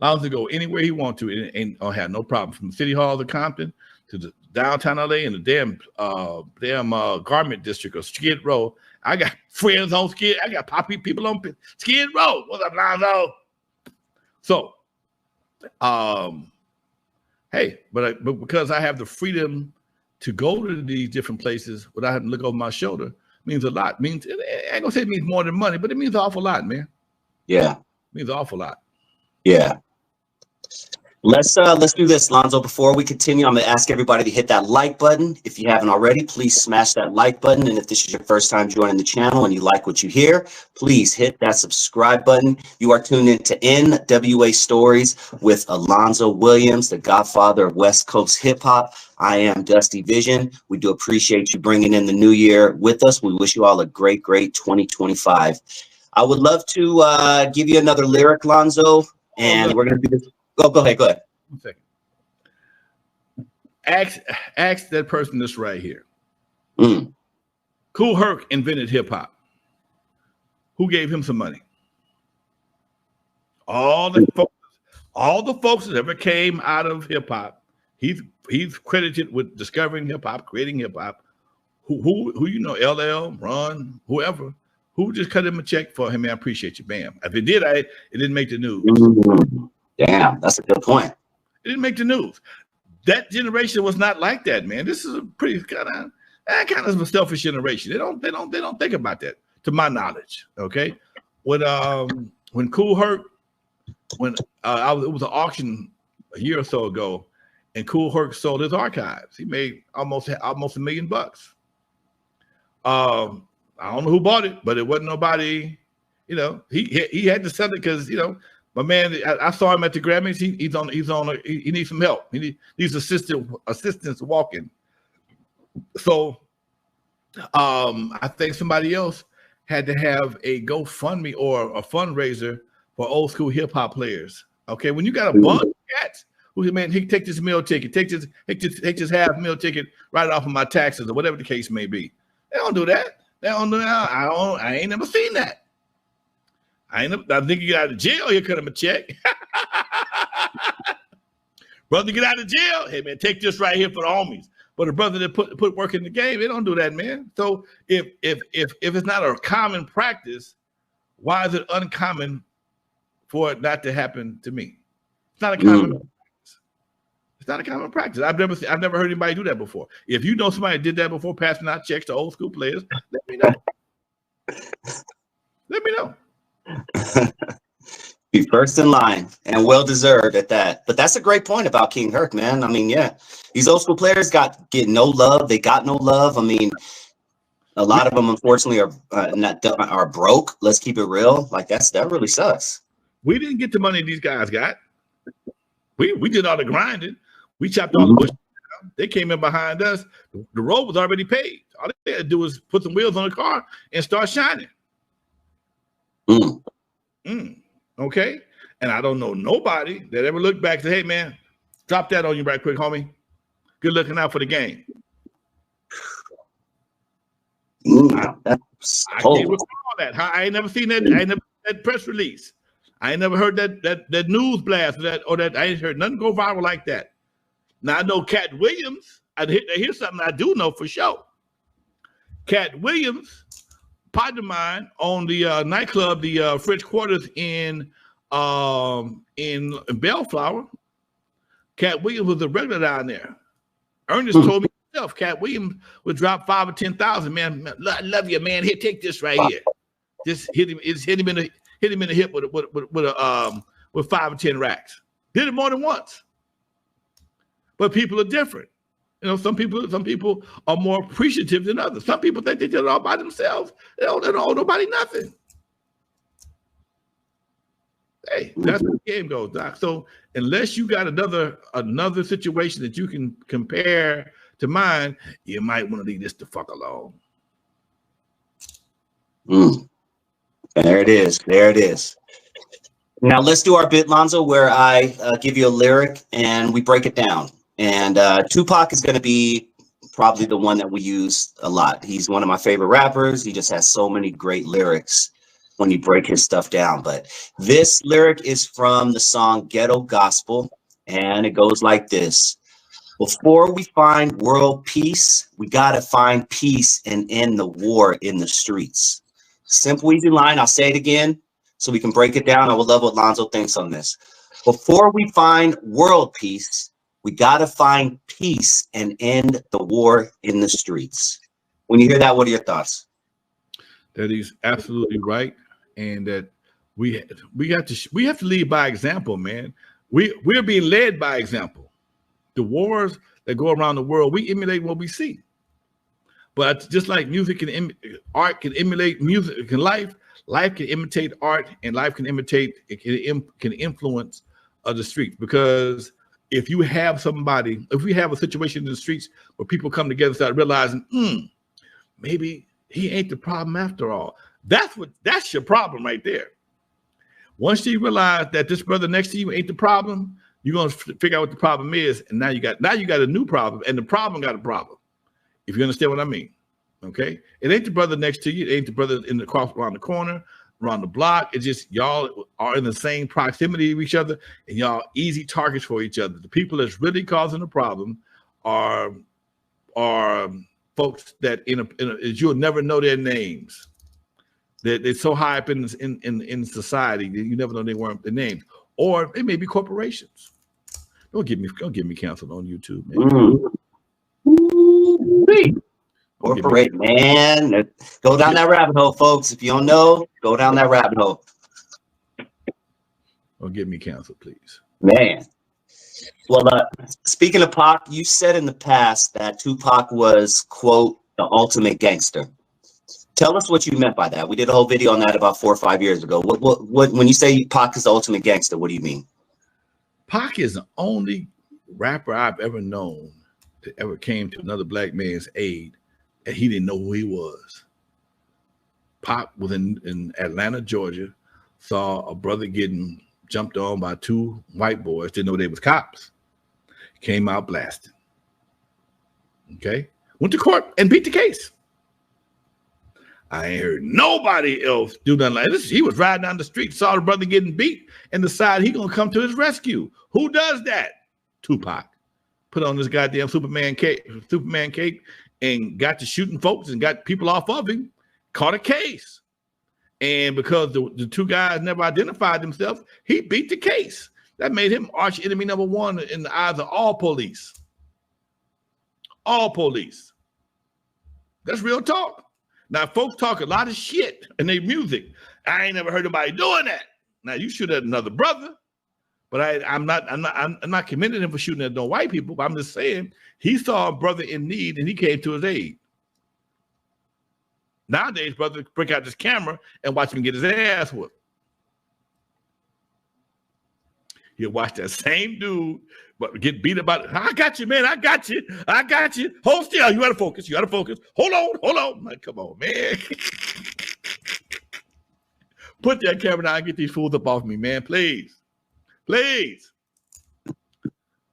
Lonzo go anywhere he want to and don't have no problem. From City Hall to Compton to the downtown LA and the damn garment district of Skid Row. I got friends on Skid. I got poppy people on Skid Row. What's up, Lonzo? So, hey, but because I have the freedom to go to these different places without having to look over my shoulder means a lot. Means I ain't gonna say it means more than money, but it means an awful lot, man. Yeah, it means an awful lot. Yeah. Let's do this, Lonzo. Before we continue, I'm gonna ask everybody to hit that like button. If you haven't already, please smash that like button. And if this is your first time joining the channel and you like what you hear, please hit that subscribe button. You are tuned into N.W.A. Stories with Alonzo Williams, the godfather of West Coast hip hop. I am Dusty Vision. We do appreciate you bringing in the new year with us. We wish you all a great 2025. I would love to give you another lyric, Lonzo, and we're gonna do this. Go ahead. 1 second. Ask that person this right here. Kool Herc invented hip hop. Who gave him some money? All the folks that ever came out of hip hop, he's credited with discovering hip hop, creating hip hop. Who you know, LL, Ron, whoever, who just cut him a check for him? I appreciate you, bam. If it did, it didn't make the news. Damn, that's a good point. It didn't make the news. That generation was not like that, man. This is a pretty kind of a selfish generation. They don't think about that, to my knowledge. Okay, when Kool Herc, it was an auction a year or so ago, and Kool Herc sold his archives. He made almost $1 million. I don't know who bought it, but it wasn't nobody. You know, he had to sell it because my man, I saw him at the Grammys. He needs some help. He needs assistance walking. So I think somebody else had to have a GoFundMe or a fundraiser for old school hip hop players. Okay, when you got a bunch of cats who, man, he take this meal ticket, take this half meal ticket right off of my taxes or whatever the case may be. They don't do that. They don't do that. I ain't never seen that. I think you got out of jail, here cut him a check. Brother, get out of jail. Hey, man, take this right here for the homies. But a brother that put work in the game, they don't do that, man. So if it's not a common practice, why is it uncommon for it not to happen to me? It's not a common practice. It's not a common practice. I've never heard anybody do that before. If you know somebody did that before, passing out checks to old school players, let me know. Let me know. Be first in line, and well deserved at that. But that's a great point about King Herc, man. I mean, yeah, these old school players get no love. They got no love. I mean, a lot of them unfortunately are broke. Let's keep it real. Like that really sucks. We didn't get the money these guys got. We did all the grinding. We chopped all the bush. They came in behind us. The road was already paved. All they had to do was put some wheels on the car and start shining. Okay, and I don't know nobody that ever looked back and said, "Hey, man, drop that on you right quick, homie. Good looking out for the game." I can't recall that. I ain't never seen that. I ain't never that press release. I ain't never heard that news blast or that. I ain't heard nothing go viral like that. Now I know Cat Williams. Here's something I do know for sure. Cat Williams, partner of mine, on the nightclub, the French Quarters in Bellflower. Cat Williams was a regular down there. Ernest told me himself, Cat Williams would drop 5 or 10,000. Man, I love you, man. Here, take this right here. Just hit him in the hip with 5 or 10 racks. Did it more than once. But people are different. You know, some people are more appreciative than others. Some people think they did it all by themselves. They don't owe nobody nothing. Hey, that's where the game goes, Doc. So unless you got another situation that you can compare to mine, you might want to leave this the fuck alone. There it is. There it is. Now let's do our bit, Lonzo, where I give you a lyric and we break it down. And Tupac is going to be probably the one that we use a lot. He's one of my favorite rappers. He just has so many great lyrics. when you break his stuff down. But this lyric is from the song Ghetto Gospel, and it goes like this. Before we find world peace, we got to find peace and end the war in the streets. Simple, easy line. I'll say it again so we can break it down. I would love what Lonzo thinks on this. Before we find world peace, we got to find peace and end the war in the streets. When you hear that, what are your thoughts? That he's absolutely right, and that we have to lead by example, man. We're being led by example. The wars that go around the world, we emulate what we see. But just like music and art can emulate music and life can imitate art, and life can imitate, can influence the streets. Because if you have a situation in the streets where people come together and start realizing, maybe he ain't the problem after all. That's your problem right there. Once you realize that this brother next to you ain't the problem, you're gonna figure out what the problem is, and now you got a new problem, and the problem got a problem. If you understand what I mean, okay? It ain't the brother next to you, it ain't the brother in the cross around the corner, around the block. It's just y'all are in the same proximity of each other, and y'all easy targets for each other. The people that's really causing the problem are folks that you'll never know their names. They're so high up in society that you never know their names. Or it may be corporations. Don't get me canceled on YouTube, man. Corporate, man. Go down that rabbit hole, folks. If you don't know, go down that rabbit hole. Don't get me canceled, please. Man. Well, speaking of Pac, you said in the past that Tupac was, quote, the ultimate gangster. Tell us what you meant by that. We did a whole video on that about 4 or 5 years ago. What when you say Pac is the ultimate gangster, what do you mean? Pac is the only rapper I've ever known that ever came to another black man's aid and he didn't know who he was. Pac was in Atlanta, Georgia, saw a brother getting jumped on by 2 white boys, didn't know they was cops. Came out blasting. Okay? Went to court and beat the case. I ain't heard nobody else do nothing like this. He was riding down the street, saw the brother getting beat, and decided he gonna come to his rescue. Who does that? Tupac. Put on this goddamn Superman cape, and got to shooting folks and got people off of him, caught a case. And because the 2 guys never identified themselves, he beat the case. That made him arch enemy number 1 in the eyes of all police. All police. That's real talk. Now, folks talk a lot of shit in their music. I ain't never heard nobody doing that. Now, you shoot at another brother, but I'm not commending him for shooting at no white people. But I'm just saying he saw a brother in need and he came to his aid. Nowadays, brothers break out this camera and watch him get his ass whooped. He'll watch that same dude, but get beat about. I got you, man. I got you. I got you. Hold still. You gotta focus. You gotta focus. Hold on. Like, come on, man. Put that camera down and get these fools up off me, man. Please.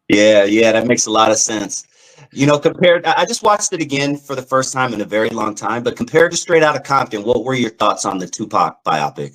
Yeah, that makes a lot of sense. You know, I just watched it again for the first time in a very long time, but compared to Straight Outta Compton, what were your thoughts on the Tupac biopic?